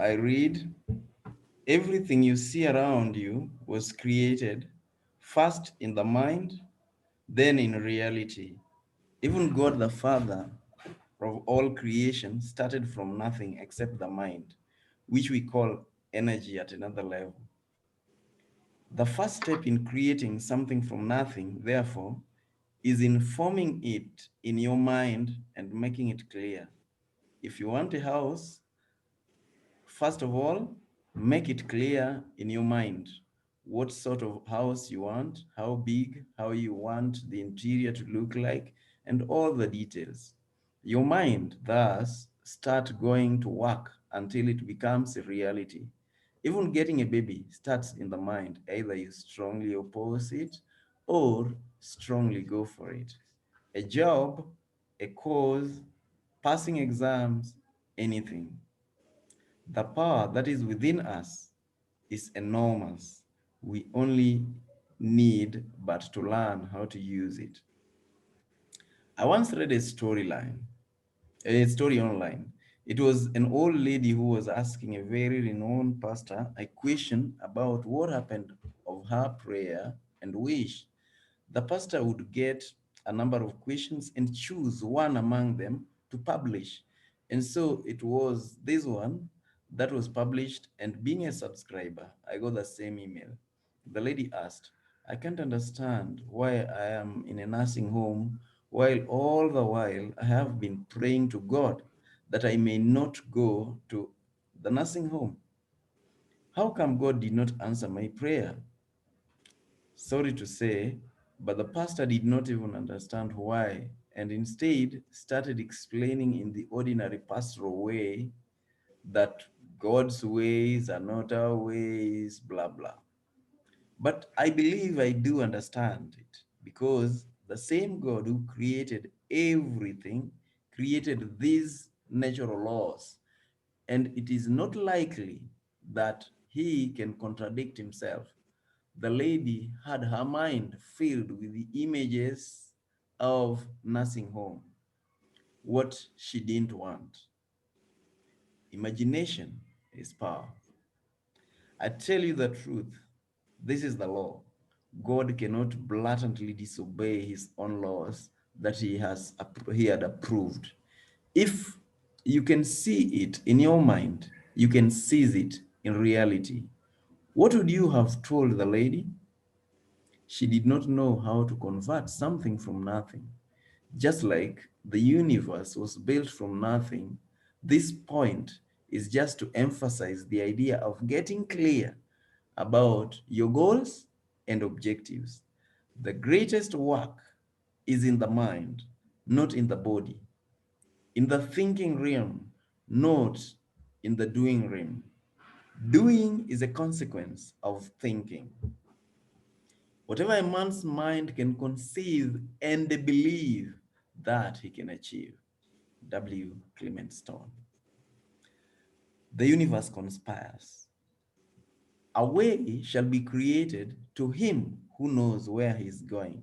I read, everything you see around you was created first in the mind, then in reality. Even God the Father of all creation started from nothing except the mind, which we call energy at another level. The first step in creating something from nothing, therefore, is informing it in your mind and making it clear. If you want a house, first of all, make it clear in your mind what sort of house you want, how big, how you want the interior to look like, and all the details. Your mind thus start going to work until it becomes a reality. Even getting a baby starts in the mind. Either you strongly oppose it or strongly go for it. A job, a cause, passing exams, anything. The power that is within us is enormous. We only need but to learn how to use it. I once read a story online. It was an old lady who was asking a very renowned pastor a question about what happened of her prayer and wish. The pastor would get a number of questions and choose one among them to publish. And so it was this one that was published, and being a subscriber, I got the same email. The lady asked, I can't understand why I am in a nursing home while all the while I have been praying to God that I may not go to the nursing home. How come God did not answer my prayer? Sorry to say, but the pastor did not even understand why, and instead started explaining in the ordinary pastoral way that God's ways are not our ways, blah, blah. But I believe I do understand it because the same God who created everything created these natural laws, and it is not likely that he can contradict himself. The lady had her mind filled with the images of nursing home, what she didn't want. Imagination is power. I tell you the truth, this is the law. God cannot blatantly disobey his own laws that he had approved. If you can see it in your mind, you can seize it in reality. What would you have told the lady? She did not know how to convert something from nothing. Just like the universe was built from nothing, this point is just to emphasize the idea of getting clear about your goals and objectives. The greatest work is in the mind, not in the body, in the thinking realm, not in the doing realm. Doing is a consequence of thinking. Whatever a man's mind can conceive and believe, that he can achieve. W. Clement Stone. The universe conspires. A way shall be created to him who knows where he is going.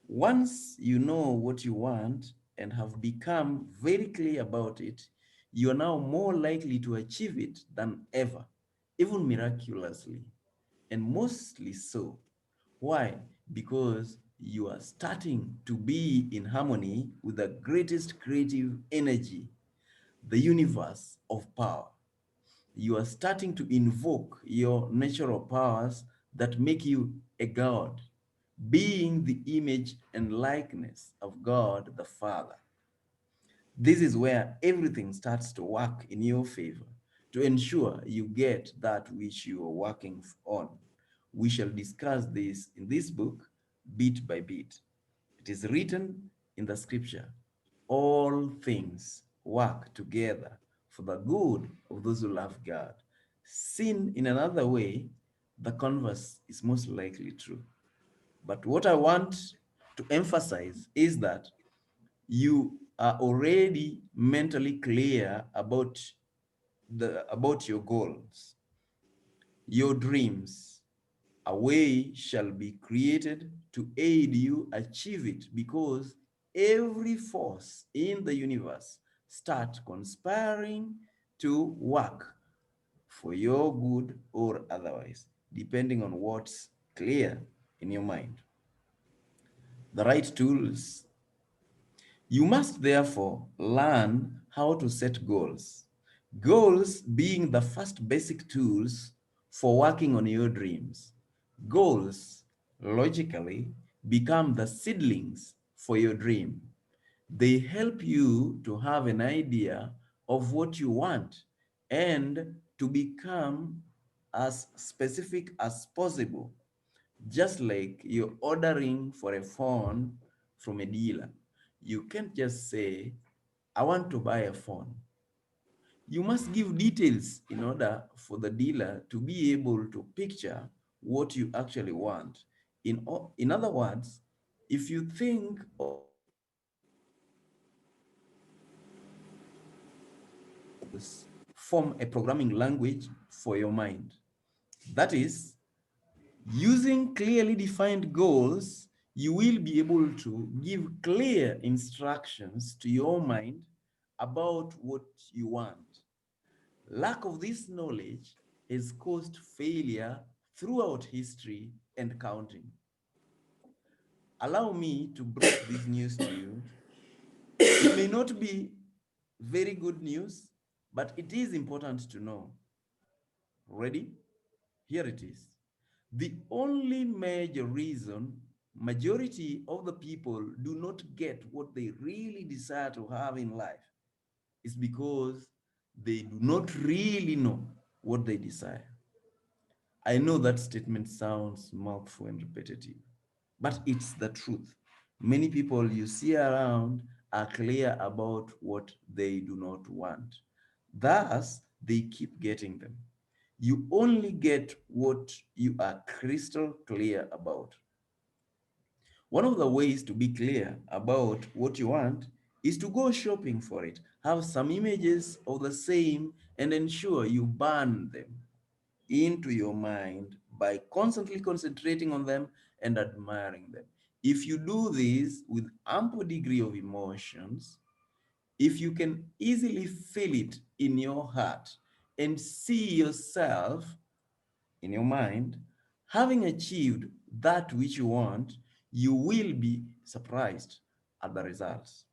Once you know what you want and have become very clear about it, you are now more likely to achieve it than ever, even miraculously, and mostly so. Why? Because you are starting to be in harmony with the greatest creative energy, the universe of power. You are starting to invoke your natural powers that make you a God, being the image and likeness of God the Father. This is where everything starts to work in your favor to ensure you get that which you are working on. We shall discuss this in this book bit by bit. It is written in the scripture, all things work together for the good of those who love God. Seen in another way, the converse is most likely true. But what I want to emphasize is that you are already mentally clear about your goals, your dreams. A way shall be created to aid you achieve it because every force in the universe start conspiring to work for your good or otherwise, depending on what's clear in your mind. The right tools. You must therefore learn how to set goals. Goals being the first basic tools for working on your dreams. Goals logically become the seedlings for your dream. They help you to have an idea of what you want and to become as specific as possible. Just like you're ordering for a phone from a dealer, you can't just say, I want to buy a phone. You must give details in order for the dealer to be able to picture what you actually want. In other words, if you think of form a programming language for your mind. That is, using clearly defined goals, you will be able to give clear instructions to your mind about what you want. Lack of this knowledge has caused failure throughout history and counting. Allow me to break this news to you. It may not be very good news, but it is important to know. Ready? Here it is. The only major reason majority of the people do not get what they really desire to have in life is because they do not really know what they desire. I know that statement sounds mouthful and repetitive, but it's the truth. Many people you see around are clear about what they do not want. Thus, they keep getting them. You only get what you are crystal clear about. One of the ways to be clear about what you want is to go shopping for it. Have some images of the same and ensure you burn them into your mind by constantly concentrating on them and admiring them. If you do this with ample degree of emotions, if you can easily feel it in your heart and see yourself in your mind, having achieved that which you want, you will be surprised at the results.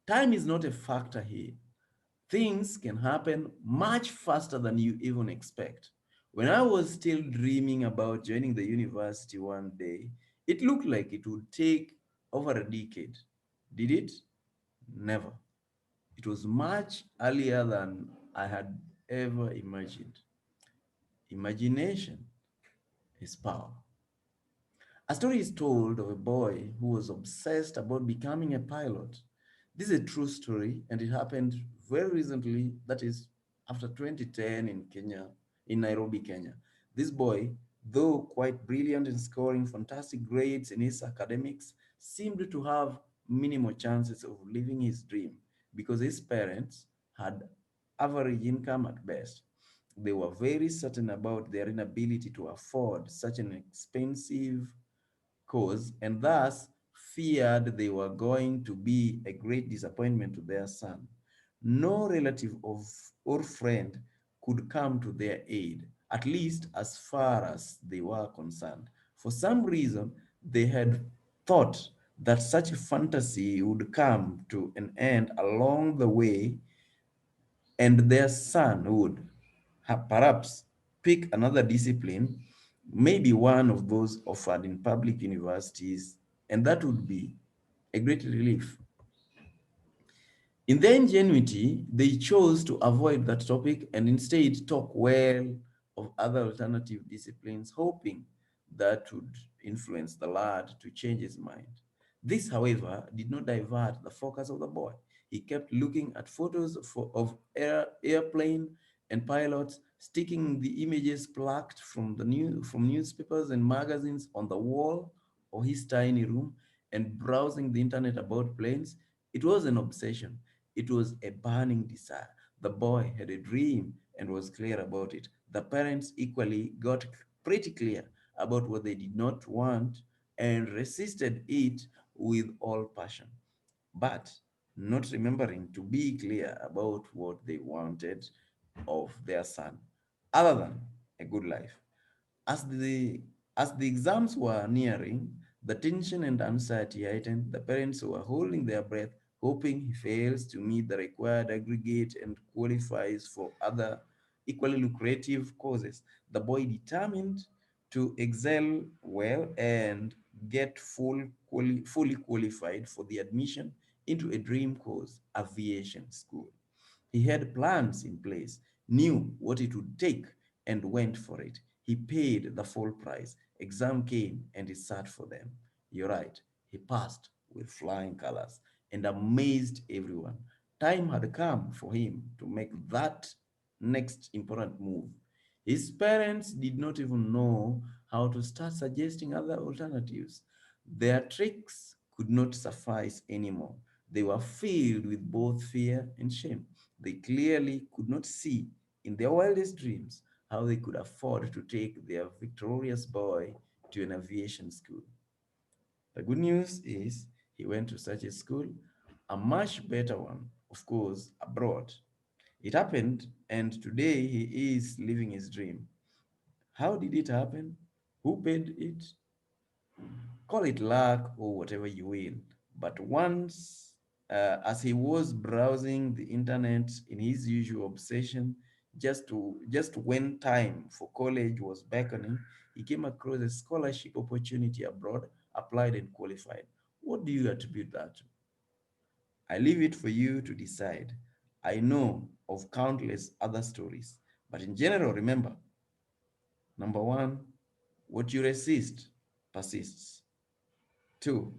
Time is not a factor here. Things can happen much faster than you even expect. When I was still dreaming about joining the university one day, it looked like it would take over a decade. Did it? Never. It was much earlier than I had ever imagined. Imagination is power. A story is told of a boy who was obsessed about becoming a pilot. This is a true story, and it happened very recently, that is, after 2010 in Kenya, in Nairobi, Kenya. This boy, though quite brilliant in scoring fantastic grades in his academics, seemed to have minimal chances of living his dream because his parents had average income at best. They were very certain about their inability to afford such an expensive cause and thus feared they were going to be a great disappointment to their son. No relative of or friend could come to their aid, at least as far as they were concerned. For some reason, they had thought that such a fantasy would come to an end along the way and their son would perhaps pick another discipline, maybe one of those offered in public universities, and that would be a great relief. In their ingenuity, they chose to avoid that topic and instead talk well of other alternative disciplines, hoping that would influence the lad to change his mind. This, however, did not divert the focus of the boy. He kept looking at photos of airplane and pilots, sticking the images plucked from newspapers and magazines on the wall of his tiny room, and browsing the internet about planes. It was an obsession. It was a burning desire. The boy had a dream and was clear about it. The parents equally got pretty clear about what they did not want and resisted it with all passion. But not remembering to be clear about what they wanted of their son. other than a good life. As the as the exams were nearing, the tension and anxiety heightened. The parents were holding their breath, hoping he fails to meet the required aggregate and qualifies for other equally lucrative courses. The boy determined to excel well and get fully qualified for the admission into a dream course, aviation school. He had plans in place, knew what it would take, and went for it. He paid the full price. Exam came and he sat for them. You're right, he passed with flying colors and amazed everyone. Time had come for him to make that next important move. His parents did not even know how to start suggesting other alternatives. Their tricks could not suffice anymore. They were filled with both fear and shame. They clearly could not see in their wildest dreams how they could afford to take their victorious boy to an aviation school. The good news is he went to such a school, a much better one, of course, abroad. It happened, and today he is living his dream. How did it happen? Who paid it? Call it luck or whatever you will. But once, as he was browsing the internet in his usual obsession, just when time for college was beckoning, he came across a scholarship opportunity abroad, applied and qualified. What do you attribute that to? I leave it for you to decide. I know of countless other stories, but in general, remember, number one, what you resist persists. Two,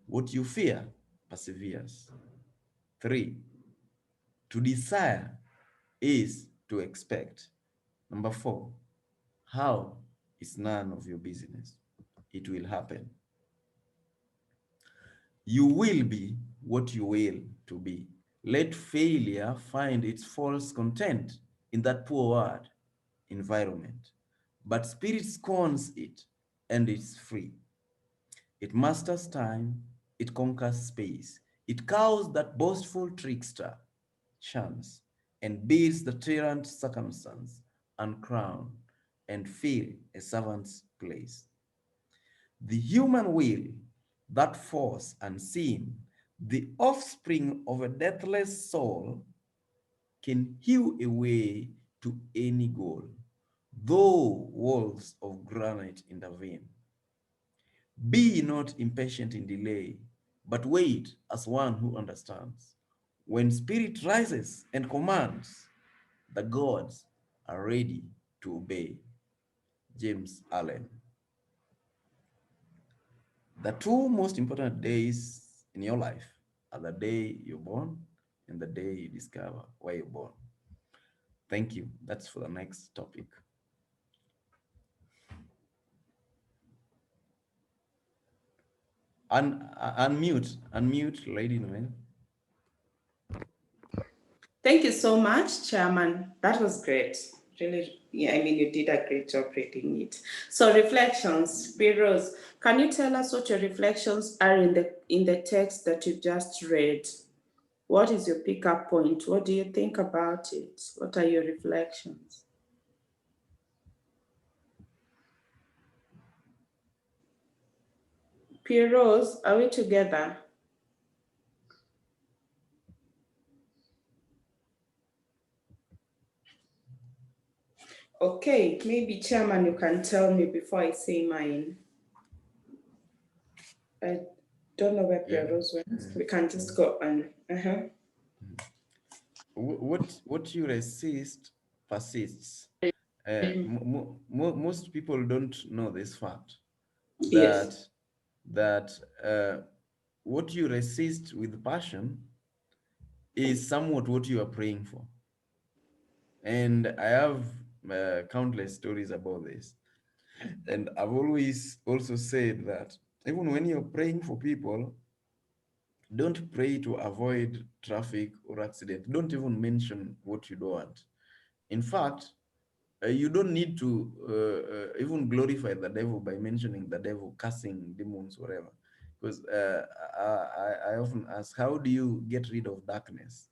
what you fear perseveres. Three, to desire is to expect. Number four, how is none of your business. It will happen. You will be what you will to be. Let failure find its false content in that poor word, environment. But spirit scorns it and it's free. It masters time, it conquers space. It cows that boastful trickster, chance, and bids the tyrant circumstance uncrown and fill a servant's place. The human will, that force unseen, the offspring of a deathless soul, can hew a way to any goal, though walls of granite intervene. Be not impatient in delay, but wait as one who understands. When spirit rises and commands, the gods are ready to obey. James Allen. The two most important days in your life are the day you're born and the day you discover why you're born. Thank you. That's for the next topic. Unmute, Lady Noel. Thank you so much, Chairman. That was great. Really, yeah, I mean, you did a great job reading it. So, reflections, Rose, can you tell us what your reflections are in the text that you just read? What is your pickup point? What do you think about it? What are your reflections? Rose, are we together? Okay, maybe Chairman, you can tell me before I say mine. I don't know where Yeah. Rose went. We can just Mhm. go on. Mhm. What you resist persists. Most people don't know this fact that Yes. that uh, what you resist with passion is somewhat what you are praying for. And I have countless stories about this. And I've always also said that even when you're praying for people, don't pray to avoid traffic or accident. Don't even mention what you don't want. In fact, you don't need to even glorify the devil by mentioning the devil, cursing demons, whatever. Because I often ask, how do you get rid of darkness?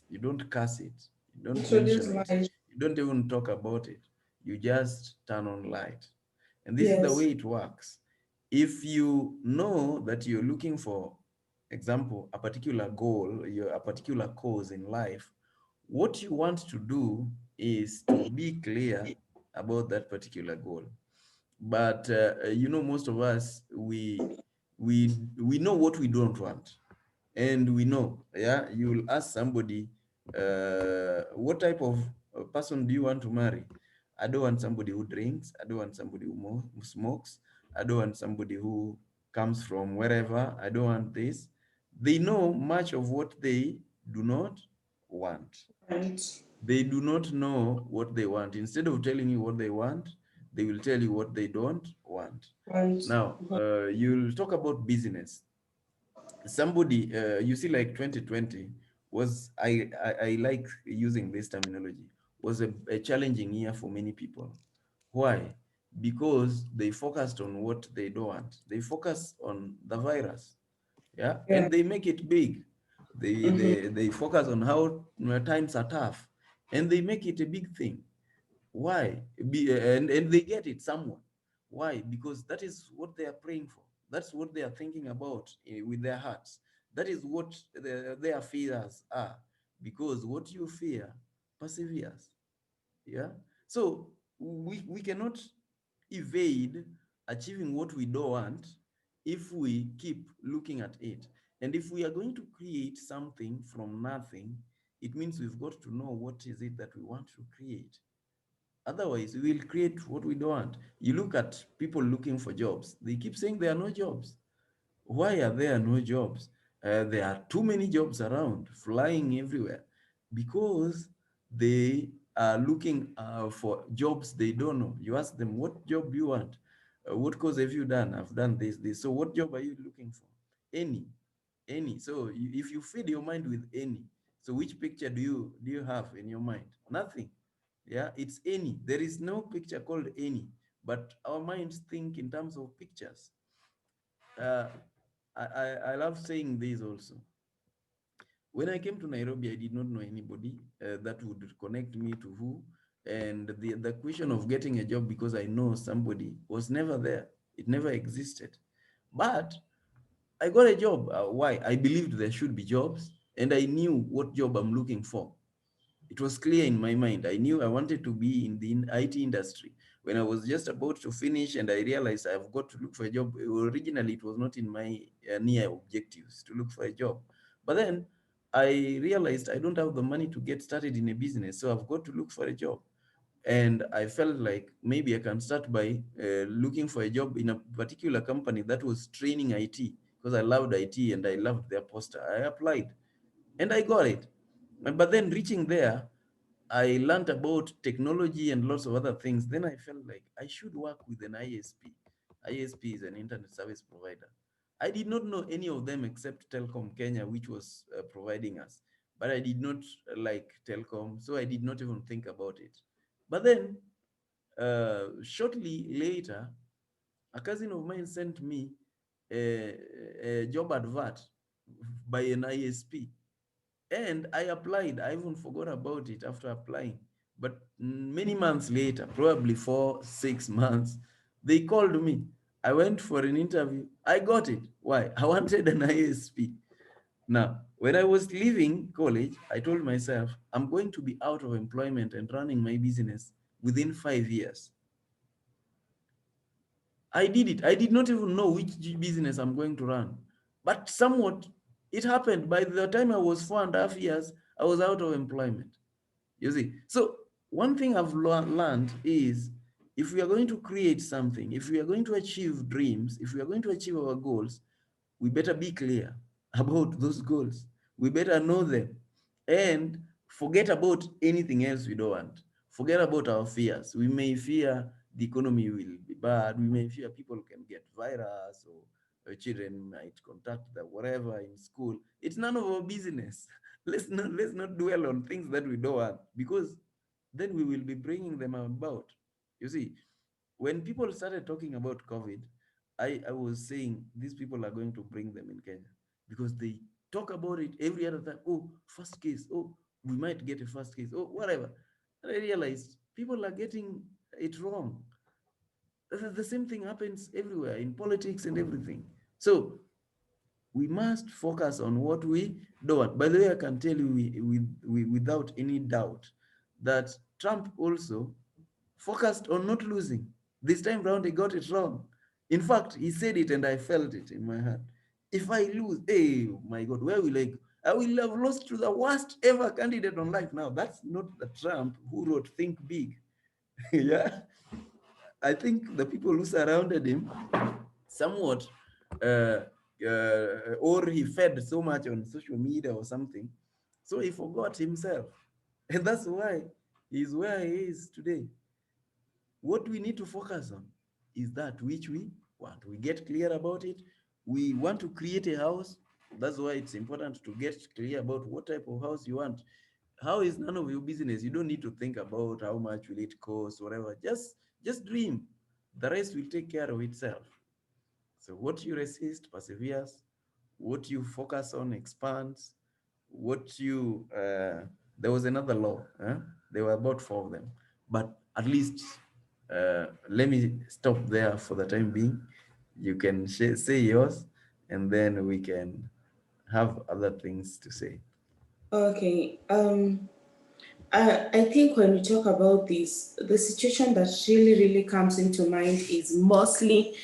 You don't curse it. You don't Introduce mention it. mine. You don't even talk about it. You just turn on light. And this is the Yes. way it works. If you know that you're looking for, example, a particular goal, a particular cause in life, what you want to do is to be clear about that particular goal. But most of us, we know what we don't want, and we know, yeah, you will ask somebody, what type of person do you want to marry? I don't want somebody who drinks. I don't want somebody who smokes. I don't want somebody who comes from wherever. I don't want this. They know much of what they do not want. Right. They do not know what they want. Instead of telling you what they want, they will tell you what they don't want. Right. Now, you'll talk about business. Somebody, you see, like 2020 was, I like using this terminology, was a challenging year for many people. Why? Because they focused on what they don't want. They focus on the virus, yeah, Yeah. and they make it big. They focus on how times are tough, and they make it a big thing. Why? And they get it somewhat. Why? Because that is what they are praying for. That's what they are thinking about with their hearts. That is what their fears are. Because what you fear perseveres. Yeah. So we cannot evade achieving what we don't want if we keep looking at it. And if we are going to create something from nothing, it means we've got to know what is it that we want to create. Otherwise, we will create what we don't want. You look at people looking for jobs, they keep saying there are no jobs. Why are there no jobs? There are too many jobs around, flying everywhere, because they are looking for jobs they don't know. You ask them, what job do you want? What course have you done? I've done this. So what job are you looking for? Any, any. So if you feed your mind with any, so which picture do you have in your mind? Nothing. Yeah, it's any. There is no picture called any, but our minds think in terms of pictures. Uh, I love saying this also. When I came to Nairobi, I did not know anybody that would connect me to who. And the question of getting a job because I know somebody was never there. It never existed. But I got a job. Why? I believed there should be jobs, and I knew what job I'm looking for. It was clear in my mind. I knew I wanted to be in the IT industry. When I was just about to finish and I realized I've got to look for a job, originally it was not in my near objectives to look for a job. But then I realized I don't have the money to get started in a business, so I've got to look for a job. And I felt like maybe I can start by looking for a job in a particular company that was training IT, because I loved IT and I loved their poster. I applied and I got it. But then reaching there, I learned about technology and lots of other things. Then I felt like I should work with an ISP. ISP is an internet service provider. I did not know any of them except Telcom Kenya, which was providing us. But I did not like Telcom, so I did not even think about it. But then, shortly later, a cousin of mine sent me a job advert by an ISP. And I applied. I even forgot about it after applying. But many months later, probably 4, 6 months, they called me. I went for an interview. I got it. Why? I wanted an ISP. Now, when I was leaving college, I told myself, I'm going to be out of employment and running my business within 5 years. I did it. I did not even know which business I'm going to run. But somewhat, it happened. By the time I was 4.5 years, I was out of employment. You see, so one thing I've learned is, if we are going to create something, if we are going to achieve dreams, if we are going to achieve our goals, we better be clear about those goals. We better know them and forget about anything else we don't want. Forget about our fears. We may fear the economy will be bad. We may fear people can get virus, or children might contact the whatever in school. It's none of our business. Let's not dwell on things that we don't want, because then we will be bringing them about. You see, when people started talking about COVID, I was saying these people are going to bring them in Kenya, because they talk about it every other time. Oh, first case. Oh, we might get a first case. Oh, whatever. And I realized people are getting it wrong. The same thing happens everywhere in politics and everything. So we must focus on what we don't want. By the way, I can tell you without any doubt that Trump also focused on not losing. This time round, he got it wrong. In fact, he said it and I felt it in my heart. If I lose, hey, my God, where will I go? I will have lost to the worst ever candidate on life. Now, that's not the Trump who wrote Think Big. Yeah. I think the people who surrounded him somewhat, uh, or he fed so much on social media or something, so he forgot himself. And that's why he's where he is today. What we need to focus on is that which we want. We get clear about it. We want to create a house. That's why it's important to get clear about what type of house you want. How is none of your business. You don't need to think about how much will it cost, whatever. Just dream. The rest will take care of itself. So what you resist perseveres, what you focus on expands, what you there was another law, there were about four of them, but at least let me stop there for the time being. You can say yours, and then we can have other things to say. Okay. I think when we talk about this, the situation that really comes into mind is mostly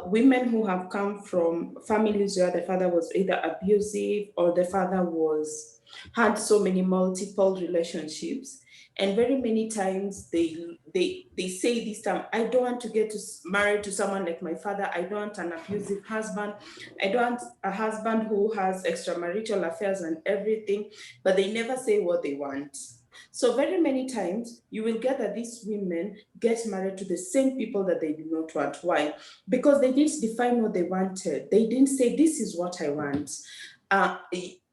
women who have come from families where the father was either abusive or the father was had so many multiple relationships, and very many times they say this time, I don't want to get to married to someone like my father. I don't want an abusive husband. I don't want a husband who has extramarital affairs and everything, but they never say what they want. So very many times you will get that these women get married to the same people that they do not want. Why? Because they didn't define what they wanted. They didn't say, this is what I want.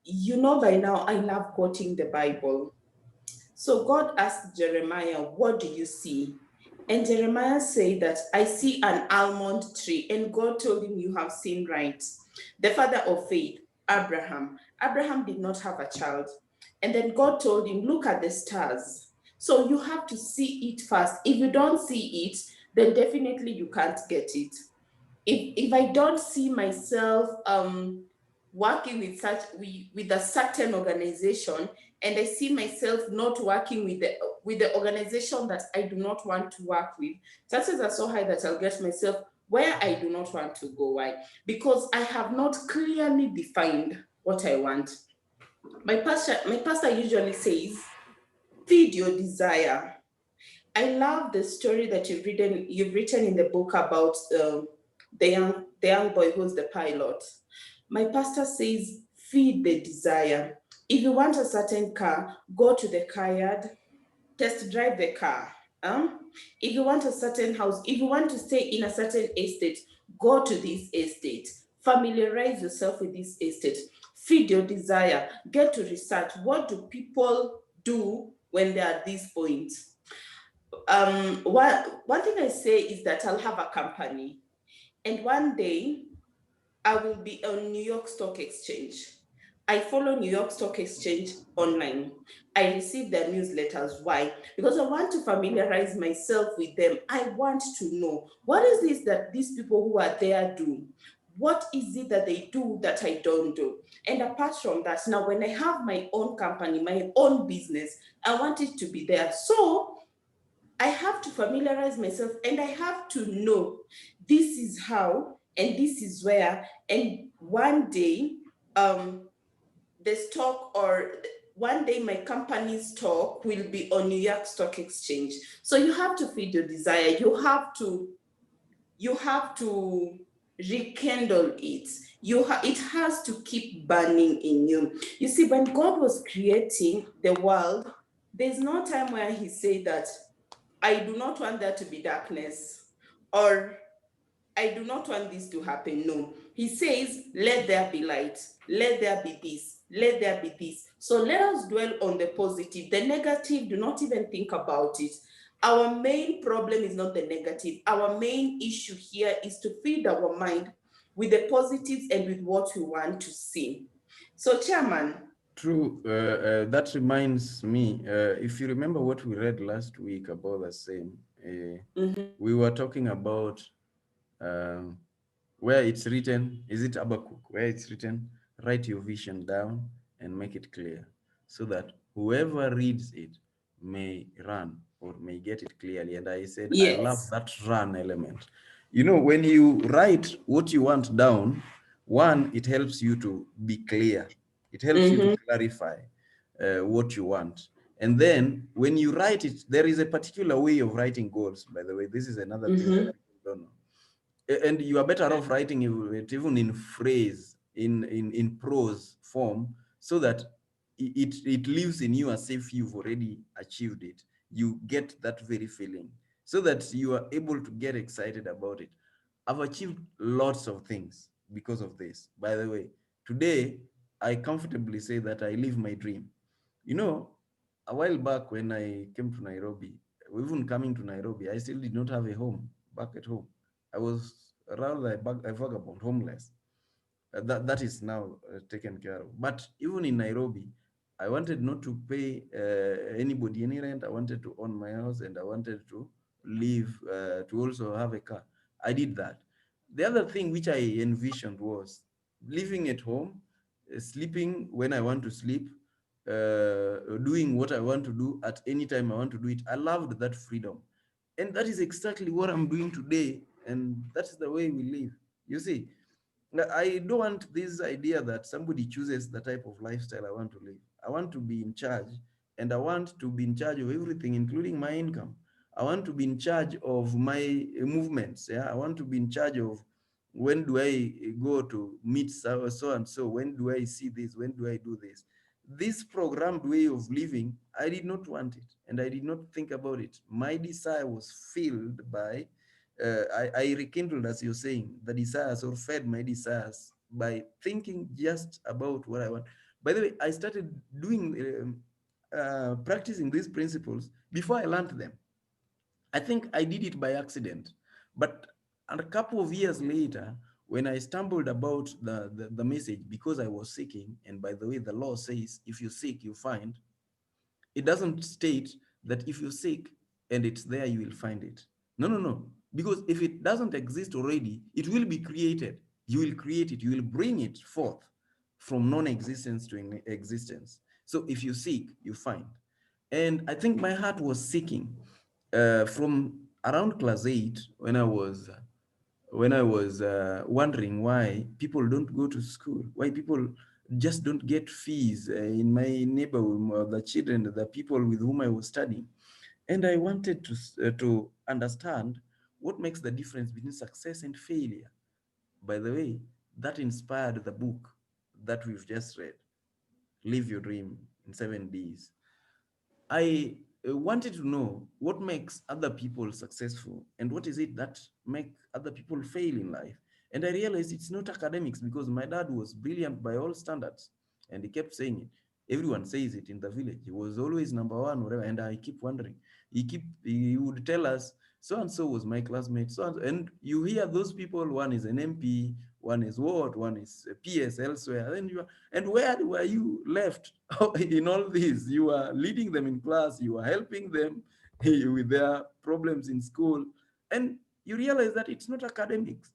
You know, by now, I love quoting the Bible. So God asked Jeremiah, what do you see? And Jeremiah said that I see an almond tree. And God told him, you have seen right. The father of faith, Abraham. Abraham did not have a child. And then God told him, look at the stars. So you have to see it first. If you don't see it, then definitely you can't get it. If I don't see myself working with a certain organization, and I see myself not working with the organization that I do not want to work with, chances are so high that I'll get myself where I do not want to go. Why? Because I have not clearly defined what I want. My pastor usually says, feed your desire. I love the story that you've written in the book about the young boy who's the pilot. My pastor says, feed the desire. If you want a certain car, go to the car yard, test drive the car. If you want a certain house, if you want to stay in a certain estate, go to this estate. Familiarize yourself with this estate. Feed your desire. Get to research. What do people do when they're at this point? One thing I say is that I'll have a company, and one day I will be on New York Stock Exchange. I follow New York Stock Exchange online. I receive their newsletters. Why? Because I want to familiarize myself with them. I want to know, what is this that these people who are there do? What is it that they do that I don't do? And apart from that, now when I have my own company, my own business, I want it to be there. So I have to familiarize myself, and I have to know this is how and this is where. And one day, the stock or one day my company's stock will be on New York Stock Exchange. So you have to feed your desire. You have to rekindle it. It has to keep burning in you. You see, when God was creating the world, there's no time where he said that I do not want there to be darkness, or I do not want this to happen. No, he says, let there be light, let there be this, let there be this. So let us dwell on the positive. The negative, do not even think about it. Our main problem is not the negative. Our main issue here is to feed our mind with the positives and with what we want to see. So, Chairman, True. That reminds me, if you remember what we read last week about the same, we were talking about um, where it's written, is it Habakkuk, where it's written, write your vision down and make it clear so that whoever reads it may run or may get it clearly. And I said, I love Yes. that run element. You know, when you write what you want down, one, it helps you to be clear, it helps you to Mm-hmm. clarify what you want. And then when you write it, there is a particular way of writing goals, by the way. This is another thing that Mm-hmm. people don't know. And you are better off writing it even in phrase, in prose form, so that it lives in you as if you've already achieved it. You get that very feeling so that you are able to get excited about it. I've achieved lots of things because of this, by the way. Today I comfortably say that I live my dream. You know, a while back when I came to Nairobi, even coming to Nairobi, I still did not have a home back at home. I was rather a vagabond, homeless. That is now taken care of. But even in Nairobi, I wanted not to pay anybody any rent. I wanted to own my house and I wanted to live, to also have a car. I did that. The other thing which I envisioned was living at home, sleeping when I want to sleep, doing what I want to do at any time I want to do it. I loved that freedom. And that is exactly what I'm doing today. And that's the way we live. You see, I don't want this idea that somebody chooses the type of lifestyle I want to live. I want to be in charge, and I want to be in charge of everything, including my income. I want to be in charge of my movements. Yeah, I want to be in charge of when do I go to meet so and so, when do I see this, when do I do this. This programmed way of living, I did not want it, and I did not think about it. My desire was filled by I rekindled, as you're saying, the desires or fed my desires by thinking just about what I want. By the way, I started doing, practicing these principles before I learned them. I think I did it by accident. But a couple of years later, when I stumbled about the message because I was seeking, and by the way, the law says if you seek, you find, it doesn't state that if you seek and it's there, you will find it. No, no, no. Because if it doesn't exist already, it will be created. You will create it. You will bring it forth from non-existence to existence. So if you seek, you find. And I think my heart was seeking from around class 8 when I was wondering why people don't go to school, why people just don't get fees in my neighborhood, the children, the people with whom I was studying. And I wanted to understand what makes the difference between success and failure. By the way, that inspired the book that we've just read, Live Your Dream in 7 Days. I wanted to know what makes other people successful and what is it that make other people fail in life. And I realized it's not academics because my dad was brilliant by all standards and he kept saying it. Everyone says it in the village. He was always number one, whatever. And I keep wondering. He would tell us so and so was my classmate. And you hear those people. One is an MP, one is what, one is a PS elsewhere. And where were you left in all this? You are leading them in class, you are helping them with their problems in school, and you realize that it's not academics.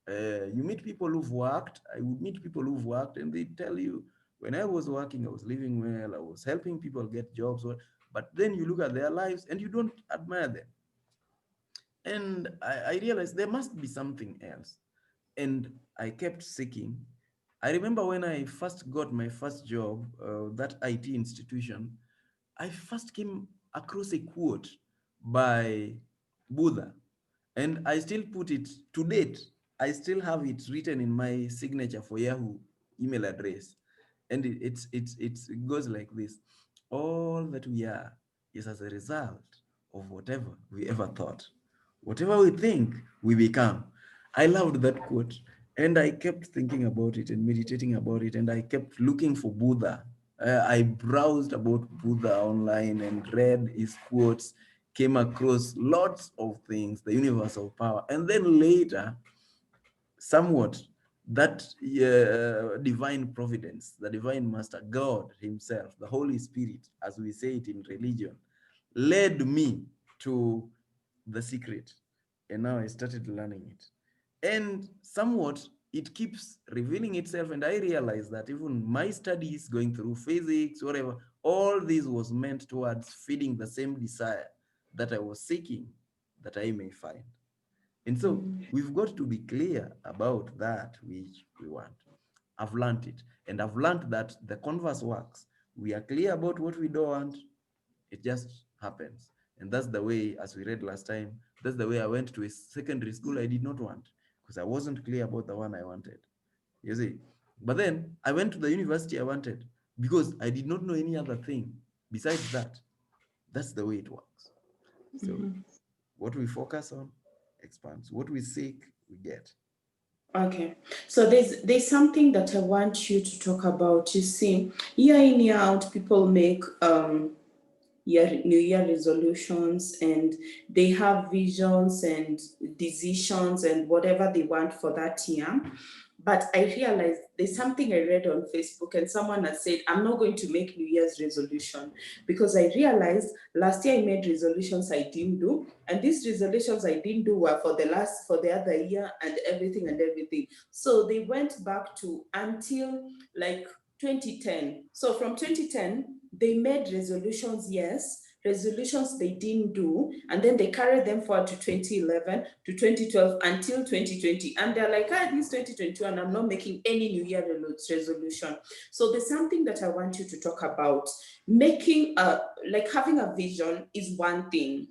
You meet people who've worked. I would meet people who've worked, and they tell you, when I was working, I was living well, I was helping people get jobs. But then you look at their lives and you don't admire them. And I realized there must be something else. And I kept seeking. I remember when I first got my first job, that IT institution, I first came across a quote by Buddha, and I still put it to date. I still have it written in my signature for Yahoo email address, and it goes like this: all that we are is as a result of whatever we ever thought. Whatever we think, we become. I loved that quote. And I kept thinking about it and meditating about it. And I kept looking for Buddha. I browsed about Buddha online and read his quotes, came across lots of things, the universal power. And then later, somewhat, that divine providence, the divine master, God himself, the Holy Spirit, as we say it in religion, led me to the secret. And now I started learning it. And somewhat it keeps revealing itself. And I realized that even my studies going through physics, whatever, all this was meant towards feeding the same desire that I was seeking, that I may find. And so we've got to be clear about that which we want. I've learned it. And I've learned that the converse works. We are clear about what we don't want, it just happens. And that's the way, as we read last time, that's the way I went to a secondary school I did not want, because I wasn't clear about the one I wanted. You see? But then I went to the university I wanted because I did not know any other thing besides that. That's the way it works. So what we focus on expands. What we seek, we get. Okay, so there's something that I want you to talk about. You see, year in year out, people make New Year resolutions, and they have visions and decisions and whatever they want for that year. But I realized there's something I read on Facebook, and someone has said, I'm not going to make New Year's resolution, because I realized last year I made resolutions I didn't do. And these resolutions I didn't do were for the other year and everything and everything. So they went back to until like 2010. So from 2010, they made resolutions, yes, resolutions they didn't do, and then they carried them forward to 2011 to 2012 until 2020, and they're like, ah, this 2021 I'm not making any New Year resolution. So there's something that I want you to talk about. Making a, like, having a vision is one thing,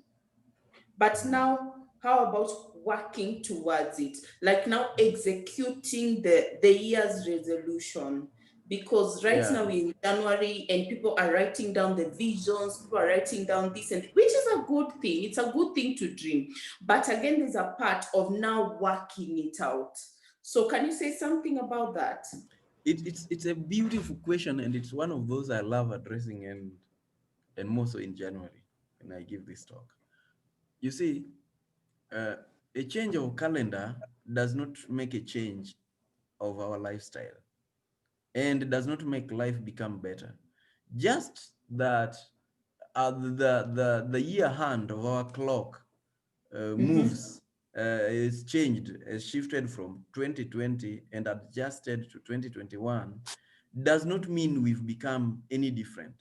but now, how about working towards it? Like now executing the year's resolution. Because right Yeah, now we're in January and people are writing down the visions, people are writing down this, and which is a good thing. It's a good thing to dream. But again, there's a part of now working it out. So can you say something about that? it's a beautiful question, and it's one of those I love addressing, and more so in January when I give this talk. You see, uh, a change of calendar does not make a change of our lifestyle, and does not make life become better. Just that the year hand of our clock moves, is changed, is shifted from 2020 and adjusted to 2021, does not mean we've become any different.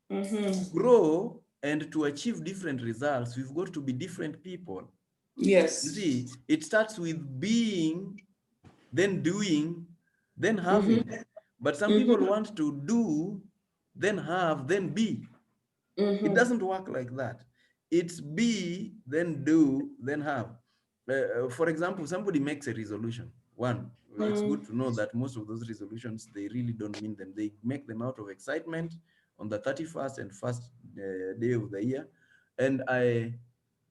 To grow and to achieve different results, we've got to be different people. You Yes. see, it starts with being, then doing, then having. But some people want to do, then have, then be. It doesn't work like that. It's be, then do, then have. For example, somebody makes a resolution. One, it's good to know that most of those resolutions, they really don't mean them. They make them out of excitement on the 31st and first day of the year. And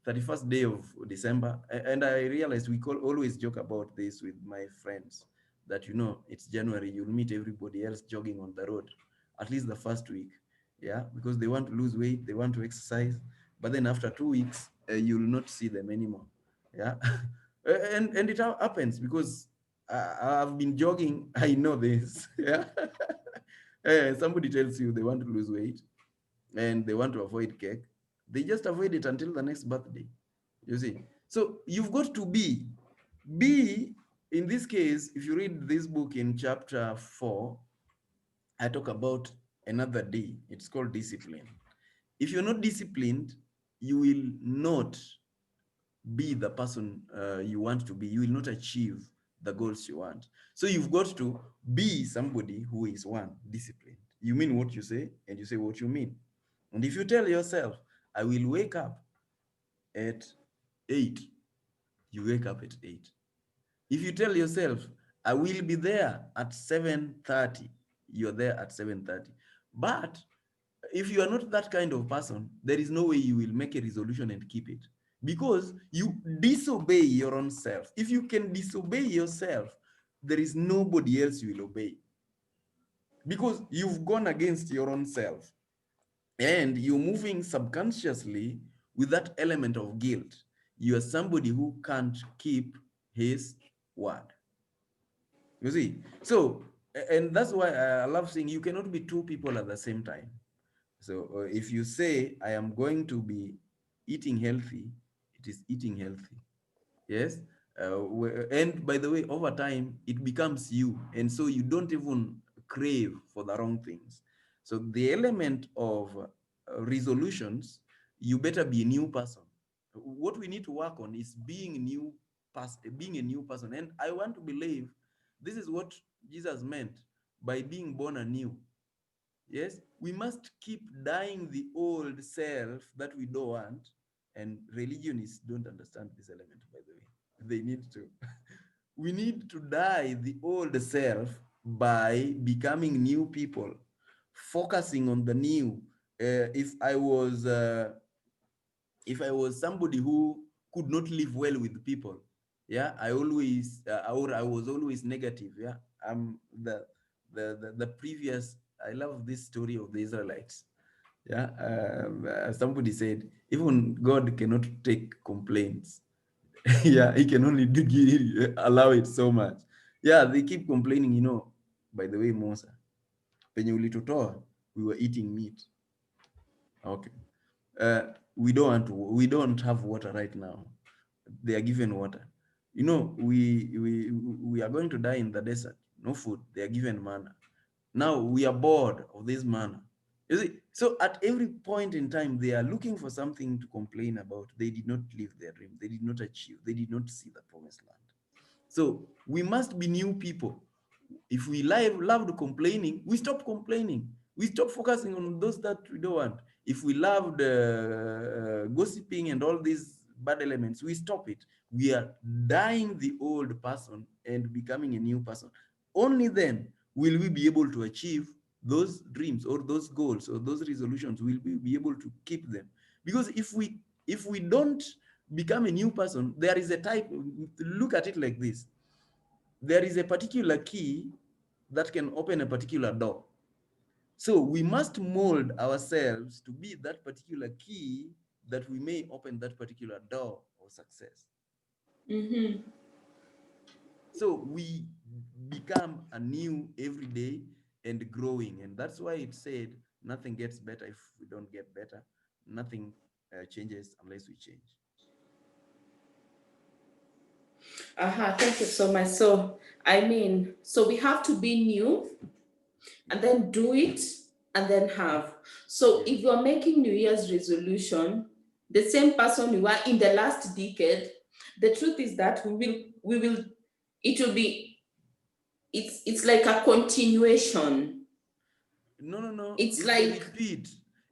31st day of December. And I realized we always joke about this with my friends, that, it's January, you'll meet everybody else jogging on the road, at least the first week. Yeah, because they want to lose weight, they want to exercise. But then after 2 weeks, you'll not see them anymore. Yeah. And it happens because I've been jogging. I know this. Yeah. Somebody tells you they want to lose weight and they want to avoid cake, they just avoid it until the next birthday. You see? So you've got to be, in this case, if you read this book in chapter 4, I talk about another D. It's called discipline. If you're not disciplined, you will not be the person you want to be. You will not achieve the goals you want. So you've got to be somebody who is, one, disciplined. You mean what you say, and you say what you mean. And if you tell yourself, I will wake up at 8, you wake up at 8. If you tell yourself, I will be there at 7:30, you're there at 7:30. But if you are not that kind of person, there is no way you will make a resolution and keep it, because you disobey your own self. If you can disobey yourself, there is nobody else you will obey, because you've gone against your own self. And you're moving subconsciously with that element of guilt. You are somebody who can't keep his word. You see? So, and that's why I love saying you cannot be two people at the same time. So, if you say, I am going to be eating healthy, it is eating healthy. Yes. And by the way, over time it becomes you, and so you don't even crave for the wrong things. So the element of resolutions, you better be a new person. What we need to work on is being a new person. And I want to believe this is what Jesus meant by being born anew. Yes, we must keep dying the old self that we don't want. And religionists don't understand this element, by the way. They need to. We need to die the old self by becoming new people, focusing on the new. If I was somebody who could not live well with people, yeah, I was always negative, yeah. I'm the previous. I love this story of the Israelites. Yeah, somebody said even God cannot take complaints. Yeah, he can only allow it so much. Yeah, they keep complaining. By the way, Musa, penye ulitutoa, we were eating meat. Okay. We don't have water right now. They are given water. We are going to die in the desert. No food. They are given manna. Now we are bored of this manna. You see, so at every point in time, they are looking for something to complain about. They did not live their dream. They did not achieve. They did not see the promised land. So we must be new people. If we loved complaining, we stop complaining. We stop focusing on those that we don't want. If we loved gossiping and all these bad elements, we stop it. We are dying the old person and becoming a new person. Only then will we be able to achieve those dreams or those goals or those resolutions. Will we be able to keep them? Because if we don't become a new person, there is a type. Look at it like this: there is a particular key that can open a particular door. So we must mold ourselves to be that particular key that we may open that particular door of success. Mm-hmm. So we become anew every day and growing. And that's why it said nothing gets better if we don't get better. Nothing changes unless we change. Thank you so much. So, so we have to be new and then do it and then have. So, Yes. if you're making New Year's resolution, the same person you are in the last decade, the truth is that it will be, it's like a continuation. No, no, no. It's It's a like, repeat.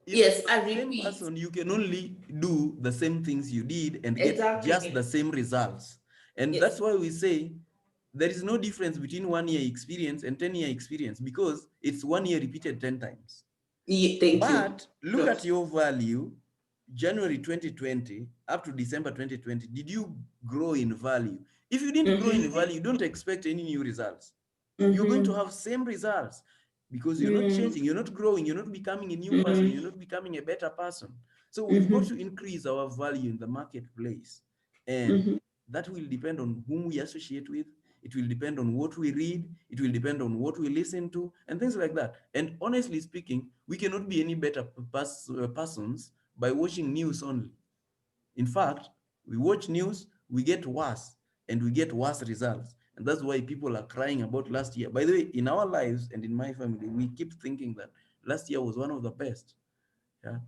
If yes, you are a the same repeat. person, you can only do the same things you did and get just the Exactly. same results. And that's Yes. why we say there is no difference between 1 year experience and 10-year experience, because it's 1 year repeated 10 times. Thank you. But look at your value, January 2020 up to December 2020. Did you grow in value? If you didn't grow in Mm-hmm. value, don't expect any new results. You're going to Mm-hmm. have same results because you're not Mm-hmm. changing, you're not growing, you're not becoming a new person, Mm-hmm. you're not becoming a better person. So we've got Mm-hmm. to increase our value in the marketplace. And Mm-hmm. that will depend on whom we associate with. It will depend on what we read. It will depend on what we listen to and things like that. And honestly speaking, we cannot be any better persons by watching news only. In fact, we watch news, we get worse, and we get worse results. And that's why people are crying about last year. By the way, in our lives and in my family, we keep thinking that last year was one of the best. Yeah.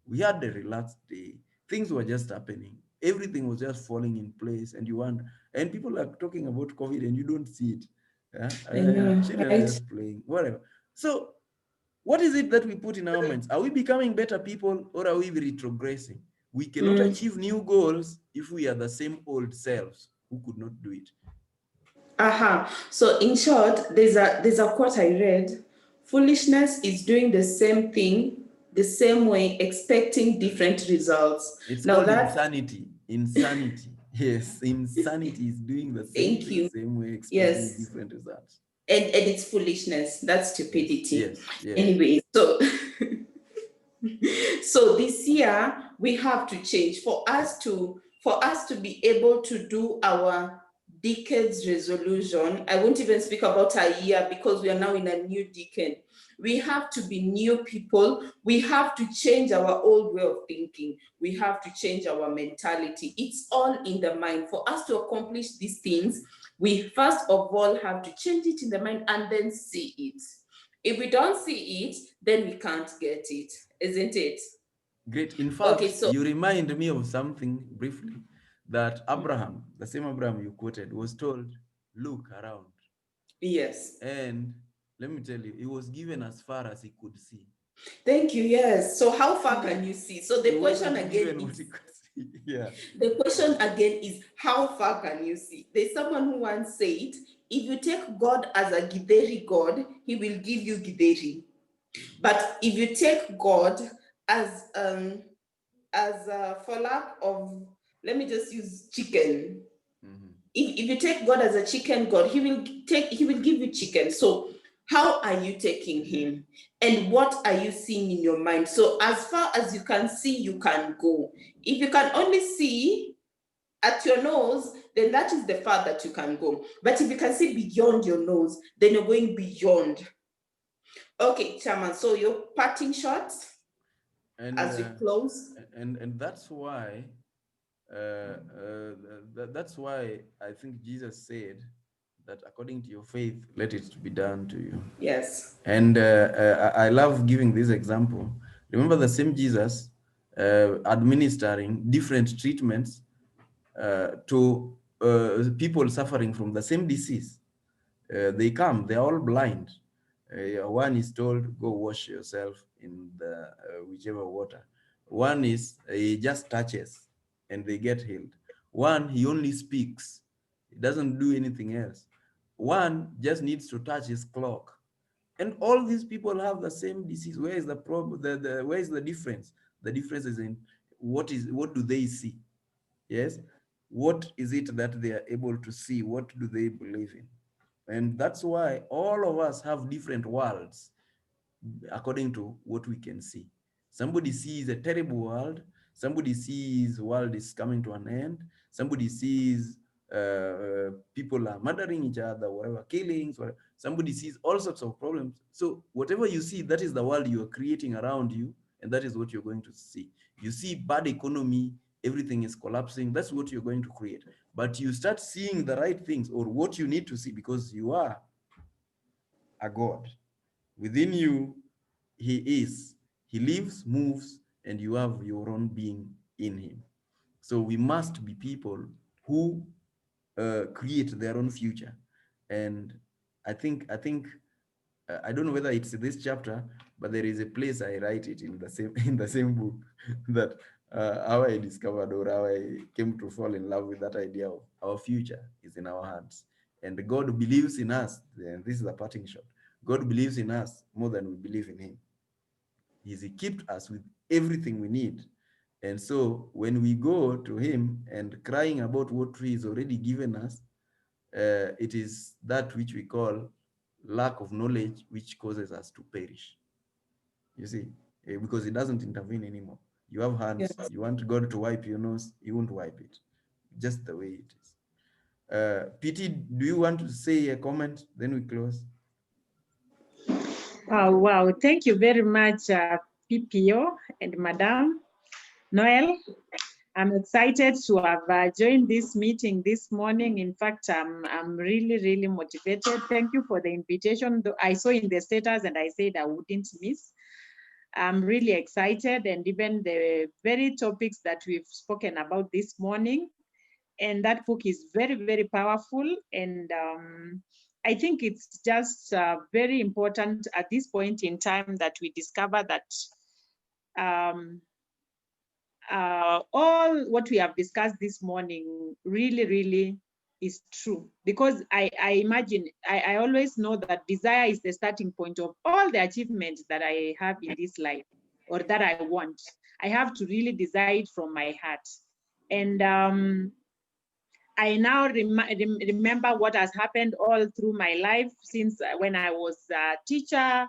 We had a relaxed day. Things were just happening. Everything was just falling in place. And people are talking about COVID and you don't see it. Yeah. I know, Children are right? just playing, whatever. So what is it that we put in our minds? Are we becoming better people or are we retrogressing? We cannot Mm. achieve new goals if we are the same old selves who could not do it. So in short, there's a quote I read. Foolishness is doing the same thing the same way, expecting different results. It's Now called that, insanity. Insanity. Yes, insanity is doing the same thank thing, you. same way, expecting Yes. different results. And it's foolishness. That's Yes, stupidity. yes, yes. Anyway, so so this year we have to change for us to be able to do our decade's resolution. I won't even speak about a year because we are now in a new decade. We have to be new people. We have to change our old way of thinking. We have to change our mentality. It's all in the mind. For us to accomplish these things, we first of all have to change it in the mind and then see it. If we don't see it, then we can't get it, isn't it? Great. In Okay, fact, so you remind me of something briefly that Abraham, the same Abraham you quoted, was told, look around. yes. And let me tell you, he was given as far as he could see. Thank you. Yes. So how far can you see? So He the question wasn't again given what is, he could see. Yeah. the question again is, how far can you see? There's someone who once said, if you take God as a Gideri God, he will give you Gideri. But if you take God as for lack of, let me just use chicken. Mm-hmm. If you take God as a chicken God, he will give you chicken. So how are you taking him? And what are you seeing in your mind? So as far as you can see, you can go. If you can only see at your nose, then that is the far that you can go. But if you can see beyond your nose, then you're going beyond. Okay, Chairman, so your parting shots And as we close. and that's why that's why I think Jesus said that according to your faith, let it be done to you. Yes. And I love giving this example. Remember the same Jesus administering different treatments to people suffering from the same disease. They come, they're all blind. One is told, go wash yourself in the whichever water. One is he just touches and they get healed. One, he only speaks, he doesn't do anything else. One just needs to touch his clock. And all these people have the same disease. Where is the problem? Where is the difference? The difference is in what do they see? Yes, what is it that they are able to see? What do they believe in? And that's why all of us have different worlds according to what we can see. Somebody sees a terrible world. Somebody sees world is coming to an end. Somebody sees people are murdering each other, whatever, killings, whatever. Somebody sees all sorts of problems. So whatever you see, that is the world you are creating around you, and that is what you're going to see. You see bad economy, everything is collapsing. That's what you're going to create. But you start seeing the right things or what you need to see because you are a God. Within you, he is. He lives, moves, and you have your own being in him. So we must be people who create their own future. And I don't know whether it's this chapter, but there is a place I write it in the same in the same book that how I discovered or how I came to fall in love with that idea of our future is in our hands. And God believes in us. And this is a parting shot. God believes in us more than we believe in him. He's equipped us with everything we need. And so when we go to him and crying about what he has already given us, it is that which we call lack of knowledge, which causes us to perish. You see, because it doesn't intervene anymore. You have hands, Yes. you want God to wipe your nose, he won't wipe it, just the way it is. PT, do you want to say a comment? Then we close. Oh, wow. Thank you very much, PPO and Madam Noel. I'm excited to have joined this meeting this morning. In fact, I'm really, really motivated. Thank you for the invitation. I saw in the status and I said I wouldn't miss. I'm really excited, and even the very topics that we've spoken about this morning. And that book is very, very powerful. And I think it's just very important at this point in time that we discover that all what we have discussed this morning really, really is true. Because I imagine, I always know that desire is the starting point of all the achievements that I have in this life or that I want. I have to really desire it from my heart. And I now remember what has happened all through my life since when I was a teacher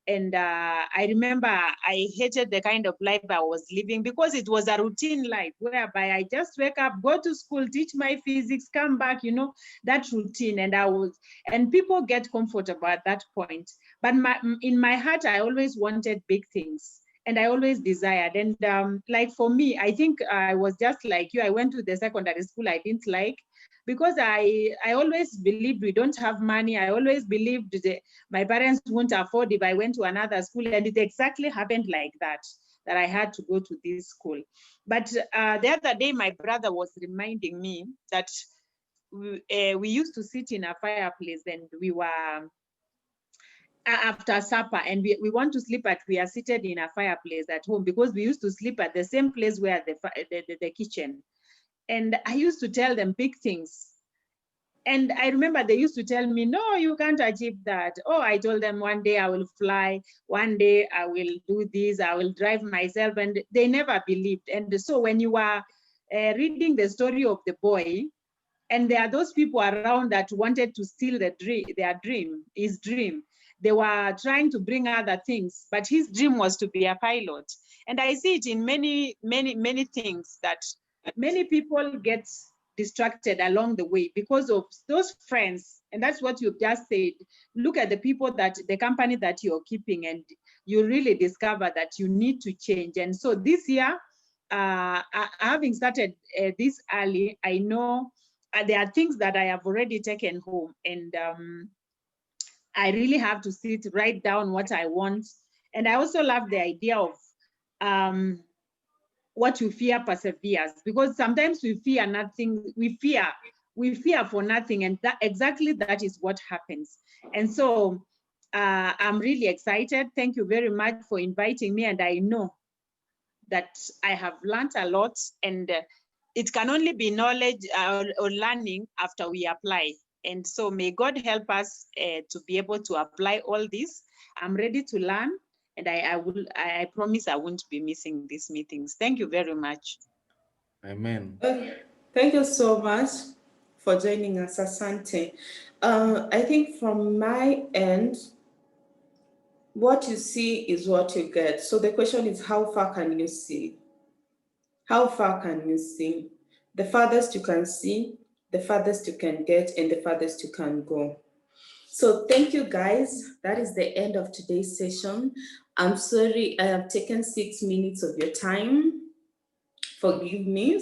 And I remember I hated the kind of life I was living because it was a routine life whereby I just wake up, go to school, teach my physics, come back, that routine. And people get comfortable at that point. But in my heart, I always wanted big things. And I always desired. And like for me, I think I was just like you. I went to the secondary school I didn't like because I always believed we don't have money. I always believed my parents won't afford if I went to another school. And it exactly happened like that I had to go to this school. But the other day, my brother was reminding me that we used to sit in a fireplace and we were after supper and we want to sleep we are seated in a fireplace at home because we used to sleep at the same place where the kitchen. And I used to tell them big things. And I remember they used to tell me, no, you can't achieve that. Oh, I told them one day I will fly, one day I will do this, I will drive myself. And they never believed. And so when you are reading the story of the boy, and there are those people around that wanted to steal his dream. They were trying to bring other things, but his dream was to be a pilot. And I see it in many, many, many things that many people get distracted along the way because of those friends. And that's what you've just said. Look at the company that you're keeping, and you really discover that you need to change. And so this year, having started this early, I know there are things that I have already taken home, and I really have to sit, write down what I want. And I also love the idea of what you fear perseveres, because sometimes we fear nothing, we fear for nothing, and that is what happens. And so I'm really excited. Thank you very much for inviting me, and I know that I have learned a lot, and it can only be knowledge or learning after we apply. And so may God help us to be able to apply all this. I'm ready to learn, and I promise I won't be missing these meetings. Thank you very much. Amen. Thank you so much for joining us, Asante. I think from my end, what you see is what you get. So the question is, how far can you see? How far can you see? The farthest you can see, the farthest you can get, and the farthest you can go. So thank you, guys. That is the end of today's session. I'm sorry I have taken 6 minutes of your time. Forgive me.